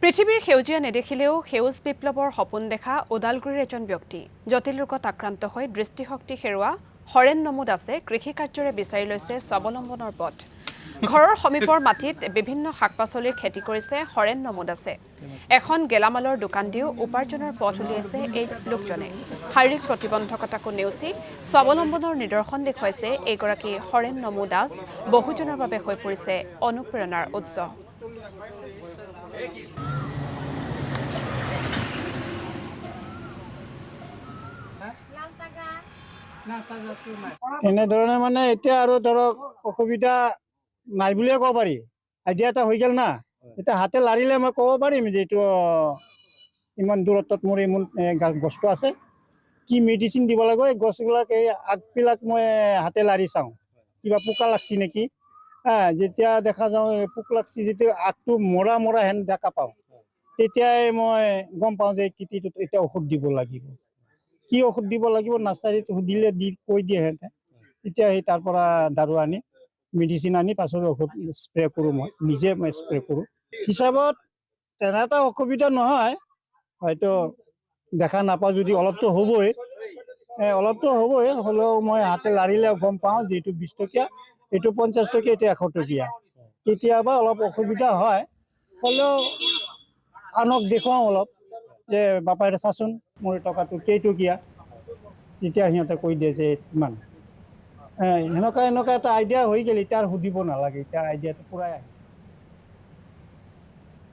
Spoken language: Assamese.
পৃথিৱীৰ সেউজীয়া নেদেখিলেও সেউজ বিপ্লৱৰ সপোন দেখা ওদালগুৰিৰ এজন ব্যক্তি জটিল ৰোগত আক্ৰান্ত হৈ দৃষ্টিশক্তি হেৰুৱা হৰেণ নমো দাসে কৃষি কাৰ্যৰে বিচাৰি লৈছে স্বাৱলম্বনৰ পথ। ঘৰৰ সমীপৰ মাটিত বিভিন্ন শাক-পাচলিৰ খেতি কৰিছে হৰেণ নমো দাসে। এখন গেলামালৰ দোকান দিও উপাৰ্জনৰ পথ উলিয়াইছে এই লোকজনে। শাৰীৰিক প্ৰতিবন্ধকতাকো নেওচি স্বাৱলম্বনৰ নিদৰ্শন দেখুৱাইছে এইগৰাকী হৰেণ নমো দাস বহুজনৰ বাবে হৈ পৰিছে অনুপ্ৰেৰণাৰ উৎস। এনেধৰণে মানে এতিয়া আৰু ধৰক অসুবিধা নাই বুলিয়ে ক'ব পাৰি। আইডিয়া এটা হৈ গ'ল না, এতিয়া হাতে লাৰিলে মই ক'ব পাৰিম যে এইটো ইমান দূৰত্বত মোৰ ইমান গছটো আছে, কি মেডিচিন দিব লাগিব। এই গছবিলাক এই আগবিলাক মই হাতে লাৰি চাওঁ, কিবা পোকা লাগছি নেকি। যেতিয়া দেখা যাওঁ পোক লাগছি, যেতিয়া আগটো মৰা মৰা হেন দেখা পাওঁ, তেতিয়াই মই গম পাওঁ যে খেতিটোত এতিয়া ঔষধ দিব লাগিব। কি ঔষধ দিব লাগিব নাৰ্চাৰীত সুধিলে কৈ দিয়ে সিহঁতে। তেতিয়া সেই তাৰ পৰা দাৰু আনি মেডিচিন আনি পাছত ঔষধ স্প্ৰে কৰোঁ, মই নিজে স্প্ৰে কৰোঁ। হিচাপত তেনে এটা অসুবিধা নহয়, হয়তো দেখা নাপাওঁ যদি অলপতো হ'বই, হ'লেও মই হাতে লাৰিলে গম পাওঁ যে এইটো 20 টকীয়া, এইটো 50 টকীয়া, এইটো 100 টকীয়া। কেতিয়াবা অলপ অসুবিধা হয়, হ'লেও আনক দেখুৱাওঁ অলপ যে বাপা এটা চাচোন মোৰ টকাটো কেইটকীয়া। তেতিয়া সিহঁতে কৈ দিয়ে যে কিমান। এনেকুৱা এটা আইডিয়া হৈ গ'ল, এতিয়া আৰু সুধিব নালাগে, এতিয়া আইডিয়াটো পূৰাই আহে।